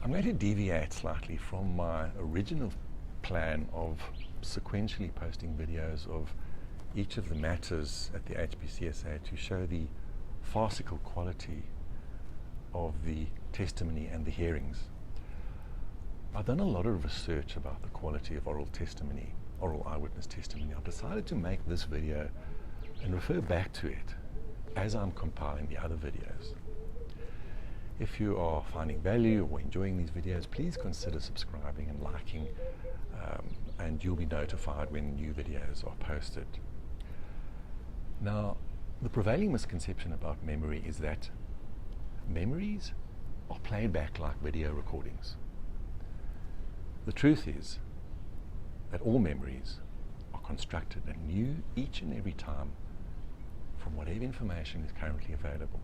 I'm going to deviate slightly from my original plan of sequentially posting videos of each of the matters at the HPCSA to show the farcical quality of the testimony and the hearings. I've done a lot of research about the quality of oral testimony, oral eyewitness testimony. I've decided to make this video and refer back to it as I'm compiling the other videos. If you are finding value or enjoying these videos, please consider subscribing and liking, and you'll be notified when new videos are posted. Now, the prevailing misconception about memory is that memories are played back like video recordings. The truth is that all memories are constructed anew each and every time from whatever information is currently available,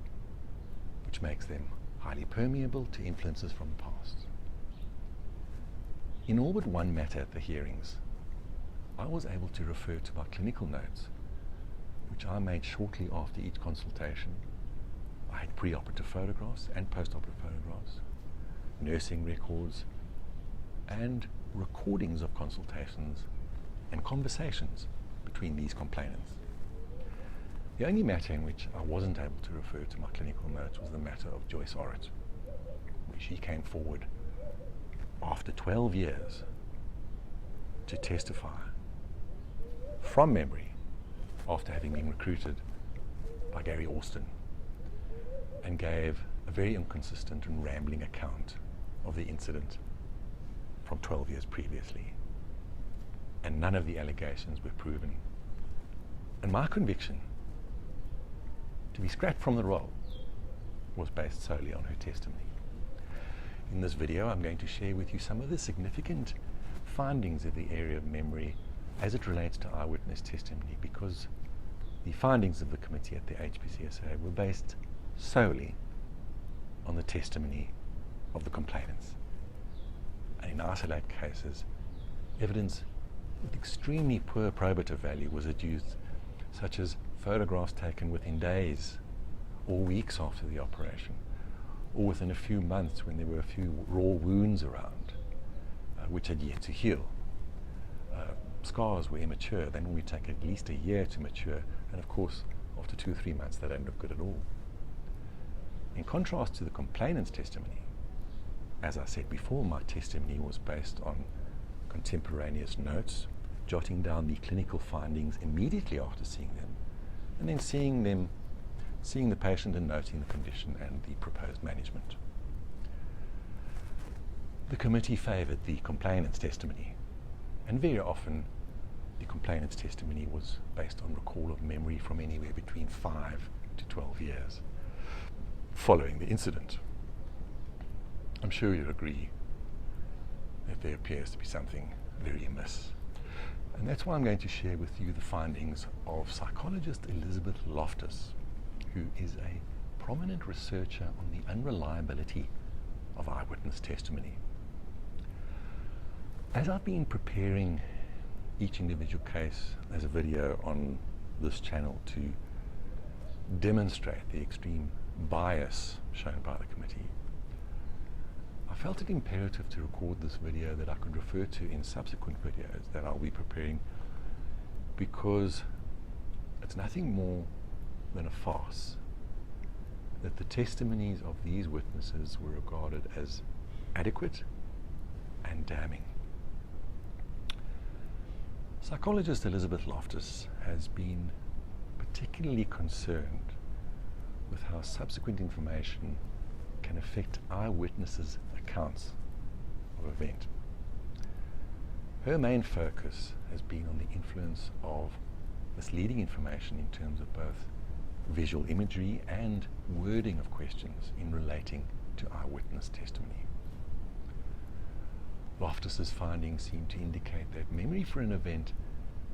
which makes them highly permeable to influences from the past. In all but one matter at the hearings, I was able to refer to my clinical notes, which I made shortly after each consultation. I had pre-operative photographs and post-operative photographs, nursing records, and recordings of consultations and conversations between these complainants. The only matter in which I wasn't able to refer to my clinical notes was the matter of Joyce Orrit, where she came forward after 12 years to testify from memory after having been recruited by Gary Austin, and gave a very inconsistent and rambling account of the incident from 12 years previously. And none of the allegations were proven. And my conviction to be scrapped from the role was based solely on her testimony. In this video, I'm going to share with you some of the significant findings of the area of memory as it relates to eyewitness testimony, because the findings of the committee at the HPCSA were based solely on the testimony of the complainants. And in isolated cases, evidence with extremely poor probative value was adduced, such as photographs taken within days or weeks after the operation, or within a few months when there were a few raw wounds around, which had yet to heal. Scars were immature. They normally take at least a year to mature, and of course, after 2 or 3 months, they don't look good at all. In contrast to the complainant's testimony, as I said before, my testimony was based on contemporaneous notes, jotting down the clinical findings immediately after seeing them, and then seeing the patient and noting the condition and the proposed management. The committee favored the complainant's testimony, and very often the complainant's testimony was based on recall of memory from anywhere between 5 to 12 years following the incident. I'm sure you'll agree that there appears to be something very amiss. And that's why I'm going to share with you the findings of psychologist Elizabeth Loftus, who is a prominent researcher on the unreliability of eyewitness testimony. As I've been preparing each individual case as a video on this channel to demonstrate the extreme bias shown by the committee, I felt it imperative to record this video that I could refer to in subsequent videos that I'll be preparing, because it's nothing more than a farce that the testimonies of these witnesses were regarded as adequate and damning. Psychologist Elizabeth Loftus has been particularly concerned with how subsequent information can affect eyewitnesses' accounts of event. Her main focus has been on the influence of misleading information in terms of both visual imagery and wording of questions in relating to eyewitness testimony. Loftus's findings seem to indicate that memory for an event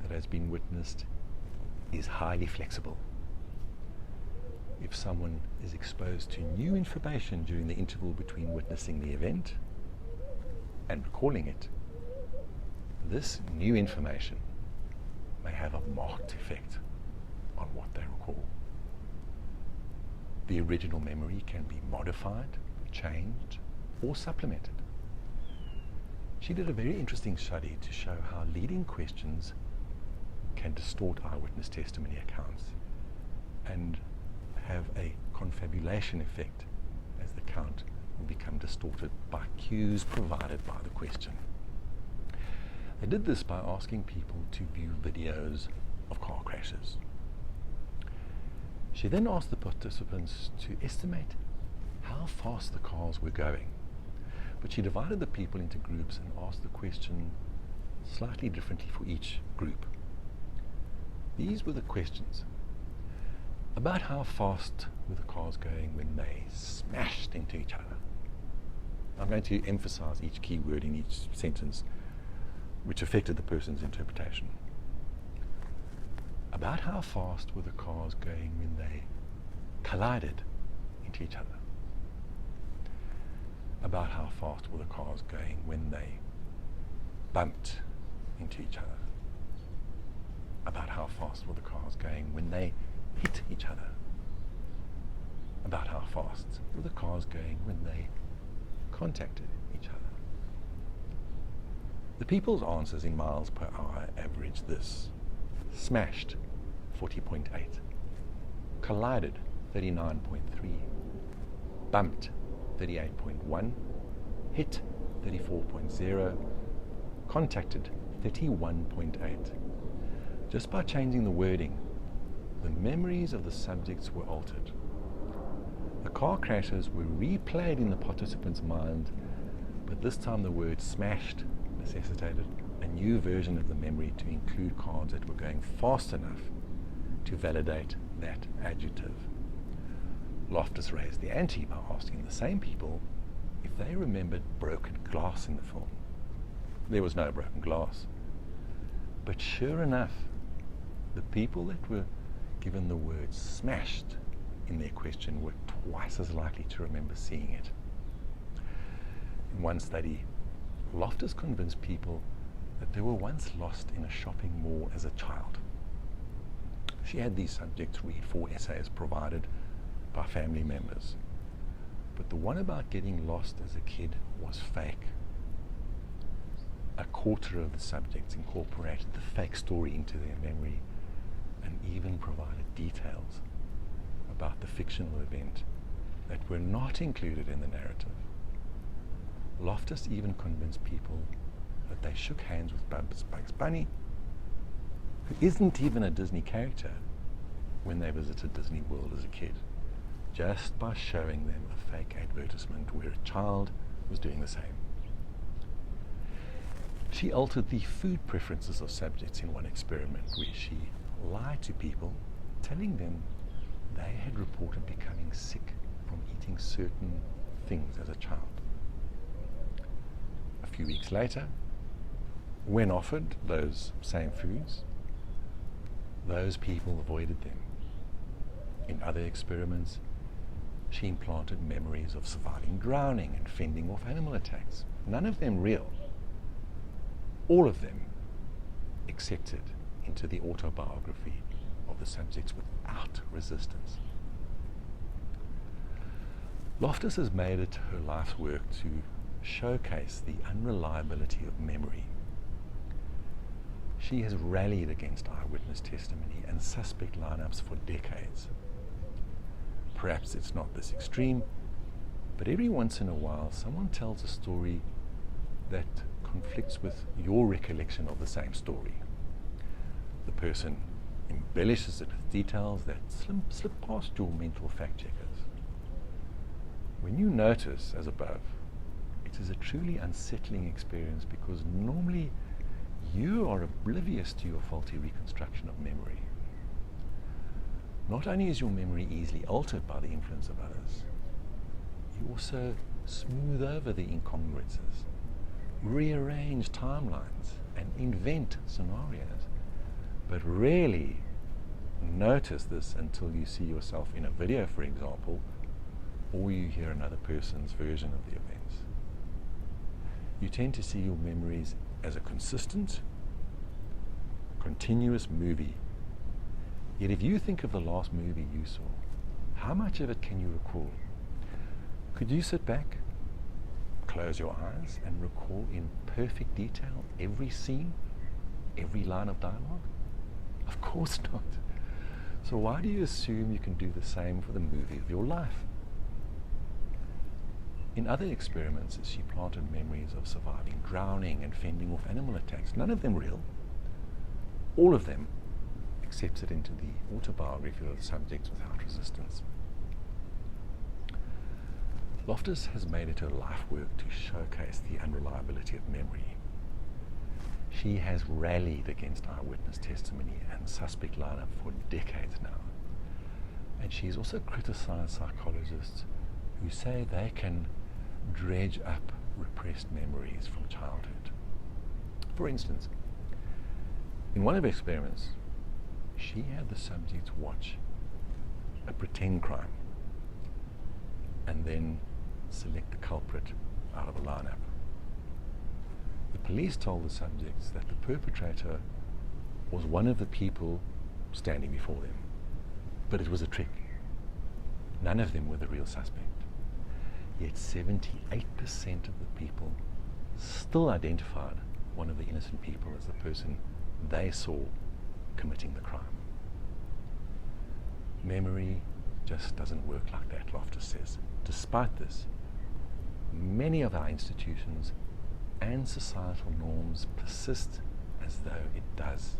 that has been witnessed is highly flexible. If someone is exposed to new information during the interval between witnessing the event and recalling it, this new information may have a marked effect on what they recall. The original memory can be modified, changed, or supplemented. She did a very interesting study to show how leading questions can distort eyewitness testimony accounts and have a confabulation effect as the account will become distorted by cues provided by the question. They did this by asking people to view videos of car crashes. She then asked the participants to estimate how fast the cars were going, but she divided the people into groups and asked the question slightly differently for each group. These were the questions. About how fast were the cars going when they smashed into each other? I'm going to emphasize each key word in each sentence, which affected the person's interpretation. About how fast were the cars going when they collided into each other? About how fast were the cars going when they bumped into each other? About how fast were the cars going when they hit each other? About how fast were the cars going when they contacted each other? The people's answers in miles per hour averaged this: smashed 40.8, collided 39.3, bumped 38.1, hit 34.0, contacted 31.8. Just by changing the wording, the memories of the subjects were altered. The car crashes were replayed in the participant's mind, but this time the word smashed necessitated a new version of the memory to include cars that were going fast enough to validate that adjective. Loftus raised the ante by asking the same people if they remembered broken glass in the film. There was no broken glass. But sure enough, the people that were given the word smashed in their question were twice as likely to remember seeing it. In one study, Loftus convinced people that they were once lost in a shopping mall as a child. She had these subjects read 4 essays provided by family members, but the one about getting lost as a kid was fake. A quarter of the subjects incorporated the fake story into their memory and even provided details about the fictional event that were not included in the narrative. Loftus even convinced people that they shook hands with Bugs Bunny, who isn't even a Disney character, when they visited Disney World as a kid, just by showing them a fake advertisement where a child was doing the same. She altered the food preferences of subjects in one experiment where she lied to people, telling them they had reported becoming sick from eating certain things as a child. A few weeks later, when offered those same foods, those people avoided them. In other experiments, she implanted memories of surviving drowning and fending off animal attacks. None of them real. All of them accepted into the autobiography of the subjects without resistance. Loftus has made it her life's work to showcase the unreliability of memory. She has rallied against eyewitness testimony and suspect lineups for decades. Perhaps it's not this extreme, but every once in a while someone tells a story that conflicts with your recollection of the same story. The person embellishes it with details that slip past your mental fact checkers. When you notice, as above, it is a truly unsettling experience because normally you are oblivious to your faulty reconstruction of memory. Not only is your memory easily altered by the influence of others, you also smooth over the incongruences, rearrange timelines, and invent scenarios, but rarely notice this until you see yourself in a video, for example, or you hear another person's version of the events. You tend to see your memories as a consistent, continuous movie. Yet if you think of the last movie you saw, how much of it can you recall? Could you sit back close your eyes and recall in perfect detail every scene, every line of dialogue? Of course not. So why do you assume you can do the same for the movie of your life? In other experiments, she planted memories of surviving drowning and fending off animal attacks. None of them real. All of them accepted into the autobiography of the subjects without resistance. Loftus has made it her life work to showcase the unreliability of memory. She has rallied against eyewitness testimony and suspect lineup for decades now. And she's also criticized psychologists who say they can dredge up repressed memories from childhood. For instance, in one of her experiments, she had the subjects watch a pretend crime and then select the culprit out of a lineup. The police told the subjects that the perpetrator was one of the people standing before them, but it was a trick. None of them were the real suspect. Yet 78% of the people still identified one of the innocent people as the person they saw committing the crime. Memory just doesn't work like that, Loftus says. Despite this, many of our institutions and societal norms persist as though it does.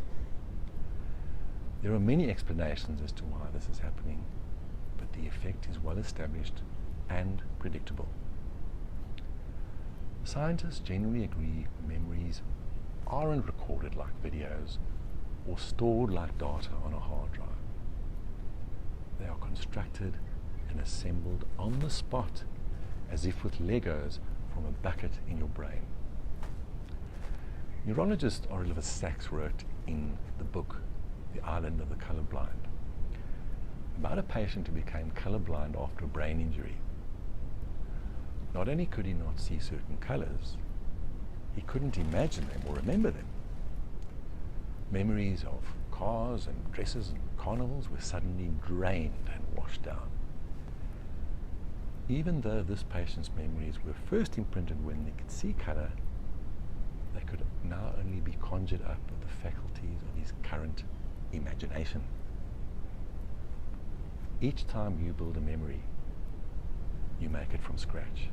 There are many explanations as to why this is happening, but the effect is well established and predictable. Scientists generally agree memories aren't recorded like videos or stored like data on a hard drive. They are constructed and assembled on the spot as if with Legos from a bucket in your brain. Neurologist Oliver Sacks wrote in the book The Island of the Colorblind about a patient who became colorblind after a brain injury. Not only could he not see certain colors, he couldn't imagine them or remember them. Memories of cars and dresses and carnivals were suddenly drained and washed down. Even though this patient's memories were first imprinted when they could see color, they could now only be conjured up with the faculties of his current imagination. Each time you build a memory, you make it from scratch.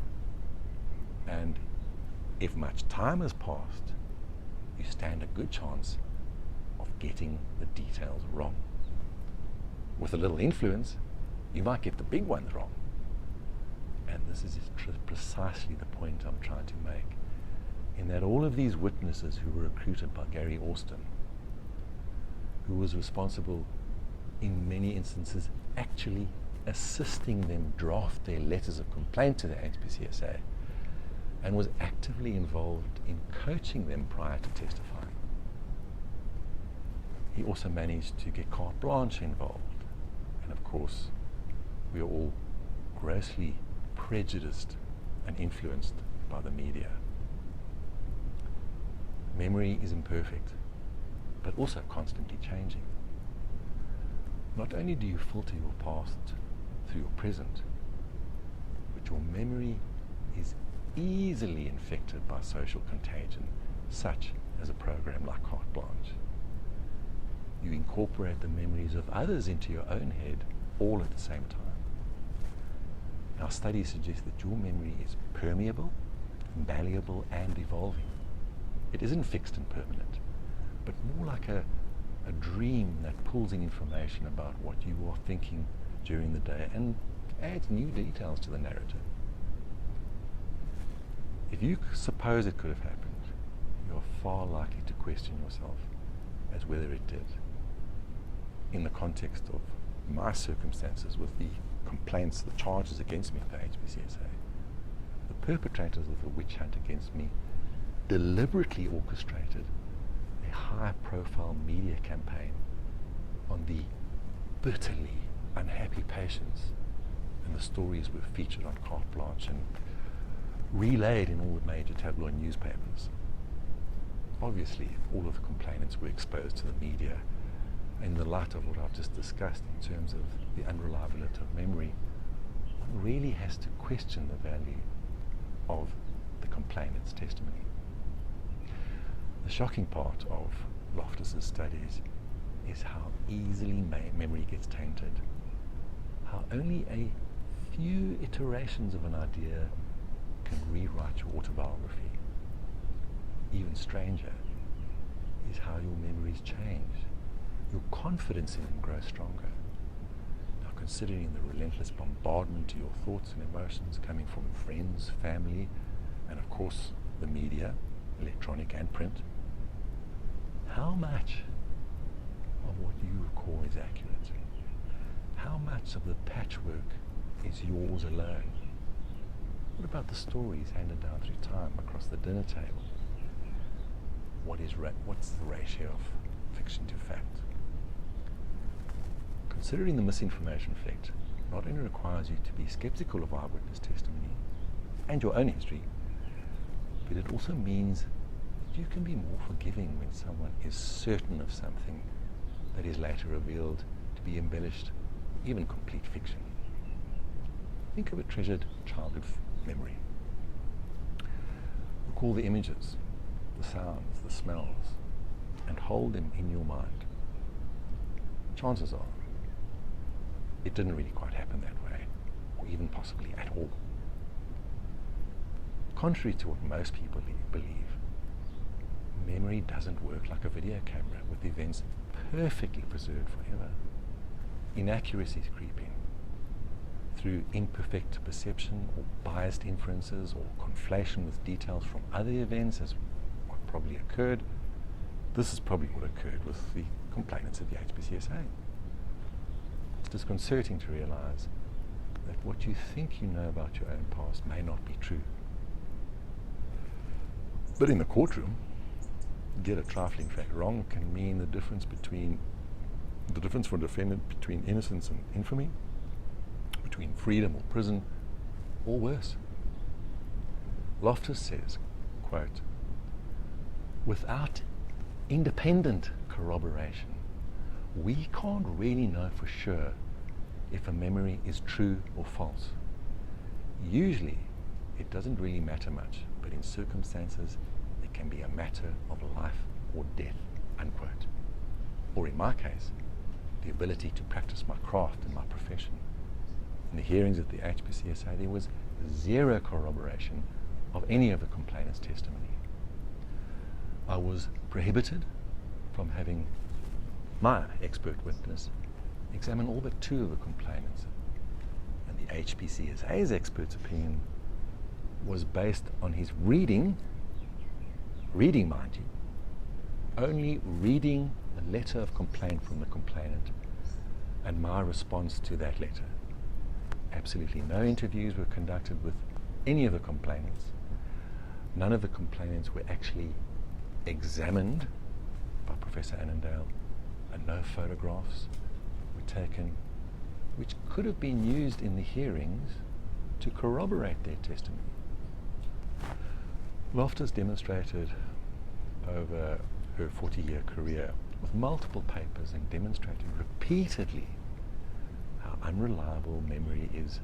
And if much time has passed, you stand a good chance of getting the details wrong. With a little influence, you might get the big ones wrong. And this is precisely the point I'm trying to make, in that all of these witnesses who were recruited by Gary Austin, who was responsible in many instances actually assisting them draft their letters of complaint to the HPCSA, and was actively involved in coaching them prior to testifying. He also managed to get carte blanche involved. And of course, we are all grossly prejudiced and influenced by the media. Memory is imperfect, but also constantly changing. Not only do you filter your past through your present, but your memory is easily infected by social contagion, such as a program like Carte Blanche. You incorporate the memories of others into your own head all at the same time. Our studies suggest that your memory is permeable, malleable, and evolving. It isn't fixed and permanent, but more like a dream that pulls in information about what you are thinking during the day and adds new details to the narrative. If you suppose it could have happened, you are far likely to question yourself as whether it did. In the context of my circumstances with the complaints, the charges against me at the HPCSA, the perpetrators of the witch hunt against me deliberately orchestrated a high-profile media campaign on the bitterly unhappy patients, and the stories were featured on Carte Blanche and relayed in all the major tabloid newspapers. Obviously, all of the complainants were exposed to the media in the light of what I've just discussed in terms of the unreliability of memory. One really has to question the value of complainant's testimony. The shocking part of Loftus's studies is how easily memory gets tainted, how only a few iterations of an idea can rewrite your autobiography. Even stranger is how your memories change. Your confidence in them grows stronger. Now, considering the relentless bombardment to your thoughts and emotions coming from friends, family, and of course the media, electronic and print, how much of what you recall is accurate? How much of the patchwork is yours alone? What about the stories handed down through time across the dinner table? What's the ratio of fiction to fact? Considering the misinformation effect not only requires you to be skeptical of eyewitness testimony and your own history, but it also means that you can be more forgiving when someone is certain of something that is later revealed to be embellished, even complete fiction. Think of a treasured childhood memory. Recall the images, the sounds, the smells, and hold them in your mind. Chances are it didn't really quite happen that way, or even possibly at all. Contrary to what most people believe, memory doesn't work like a video camera with events perfectly preserved forever. Inaccuracies creep in through imperfect perception or biased inferences or conflation with details from other events as what probably occurred. This is probably what occurred with the complainants at the HPCSA. It's disconcerting to realize that what you think you know about your own past may not be true. But in the courtroom, get a trifling fact wrong can mean the difference for a defendant between innocence and infamy, between freedom or prison, or worse. Loftus says, quote, "Without independent corroboration, we can't really know for sure if a memory is true or false. Usually, it doesn't really matter much, but in circumstances, it can be a matter of life or death," unquote. Or in my case, the ability to practice my craft and my profession. In the hearings at the HPCSA, there was zero corroboration of any of the complainants' testimony. I was prohibited from having my expert witness examine all but two of the complainants. And the HPCSA's expert's opinion was based on his reading mind you, only reading the letter of complaint from the complainant and my response to that letter. Absolutely no interviews were conducted with any of the complainants. None of the complainants were actually examined by Professor Annandale, and no photographs were taken which could have been used in the hearings to corroborate their testimony. Loftus demonstrated over her 40-year career with multiple papers and demonstrated repeatedly how unreliable memory is,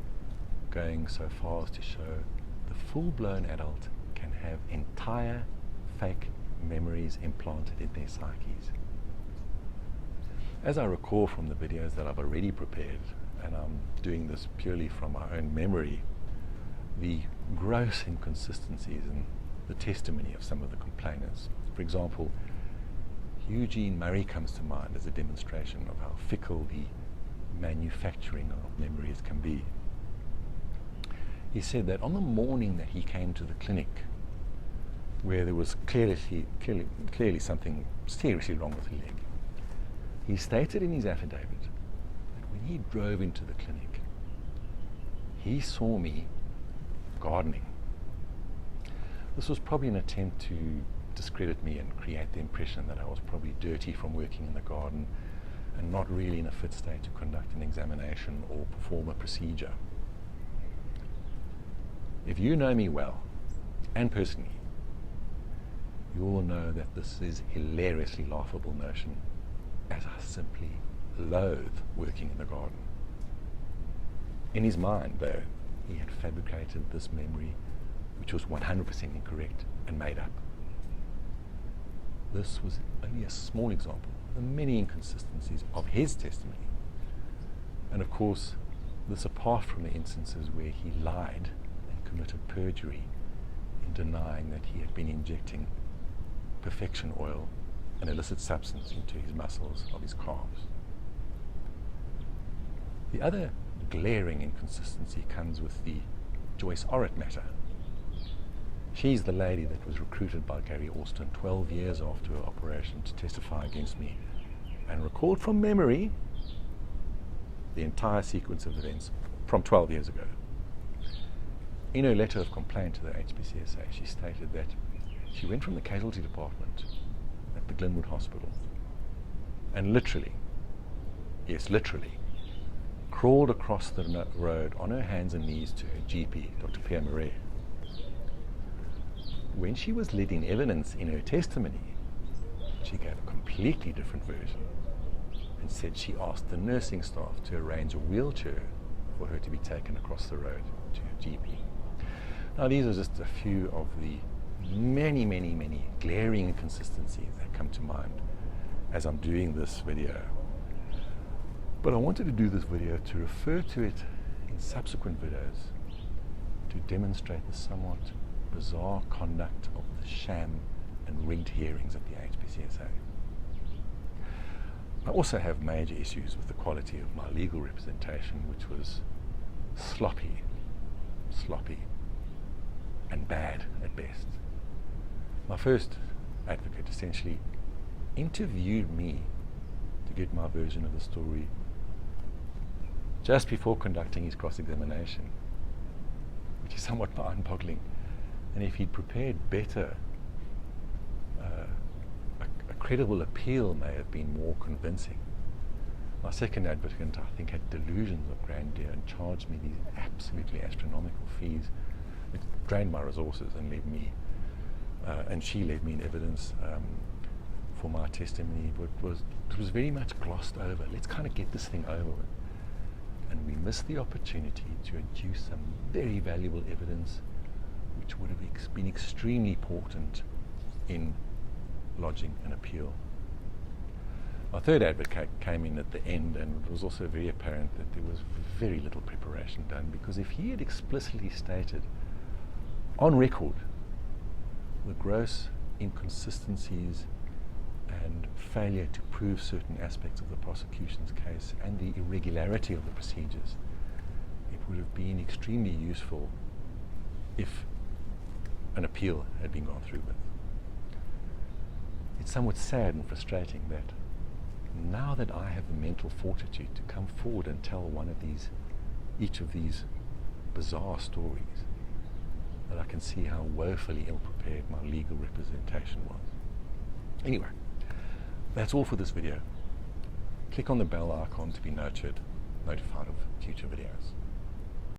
going so far as to show the full-blown adult can have entire fake memories implanted in their psyches. As I recall from the videos that I've already prepared, and I'm doing this purely from my own memory, the gross inconsistencies in the testimony of some of the complainants. For example, Eugene Murray comes to mind as a demonstration of how fickle the manufacturing of memories can be. He said that on the morning that he came to the clinic, where there was clearly something seriously wrong with the leg, he stated in his affidavit that when he drove into the clinic, he saw me gardening. This was probably an attempt to discredit me and create the impression that I was probably dirty from working in the garden and not really in a fit state to conduct an examination or perform a procedure. If you know me well, and personally, you will know that this is a hilariously laughable notion, as I simply loathe working in the garden. In his mind, though, he had fabricated this memory which was 100% incorrect and made up. This was only a small example of the many inconsistencies of his testimony. And of course, this apart from the instances where he lied and committed perjury in denying that he had been injecting perfection oil, an illicit substance, into his muscles of his calves. The other glaring inconsistency comes with the Joyce Orritt matter. She's the lady that was recruited by Gary Austin 12 years after her operation to testify against me, and recalled from memory the entire sequence of events from 12 years ago. In her letter of complaint to the HPCSA, she stated that she went from the casualty department at the Glenwood Hospital and literally, yes literally, crawled across the road on her hands and knees to her GP, Dr. Pierre Marais. When she was led in evidence in her testimony, she gave a completely different version and said she asked the nursing staff to arrange a wheelchair for her to be taken across the road to her GP. Now, these are just a few of the many glaring inconsistencies that come to mind as I'm doing this video. But I wanted to do this video to refer to it in subsequent videos to demonstrate the somewhat bizarre conduct of the sham and rigged hearings at the HPCSA. I also have major issues with the quality of my legal representation, which was sloppy, and bad at best. My first advocate essentially interviewed me to get my version of the story just before conducting his cross-examination, which is somewhat mind-boggling. And if he'd prepared better, a credible appeal may have been more convincing. My second advocate, I think, had delusions of grandeur and charged me these absolutely astronomical fees. It drained my resources and led me, and she led me in evidence for my testimony. But it was very much glossed over. Let's kind of get this thing over with. And we missed the opportunity to induce some very valuable evidence which would have been extremely important in lodging an appeal. My third advocate came in at the end, and it was also very apparent that there was very little preparation done, because if he had explicitly stated on record the gross inconsistencies and failure to prove certain aspects of the prosecution's case and the irregularity of the procedures, it would have been extremely useful if an appeal had been gone through with. It's somewhat sad and frustrating that now that I have the mental fortitude to come forward and tell each of these bizarre stories, that I can see how woefully ill-prepared my legal representation was. Anyway, that's all for this video. Click on the bell icon to be notified of future videos.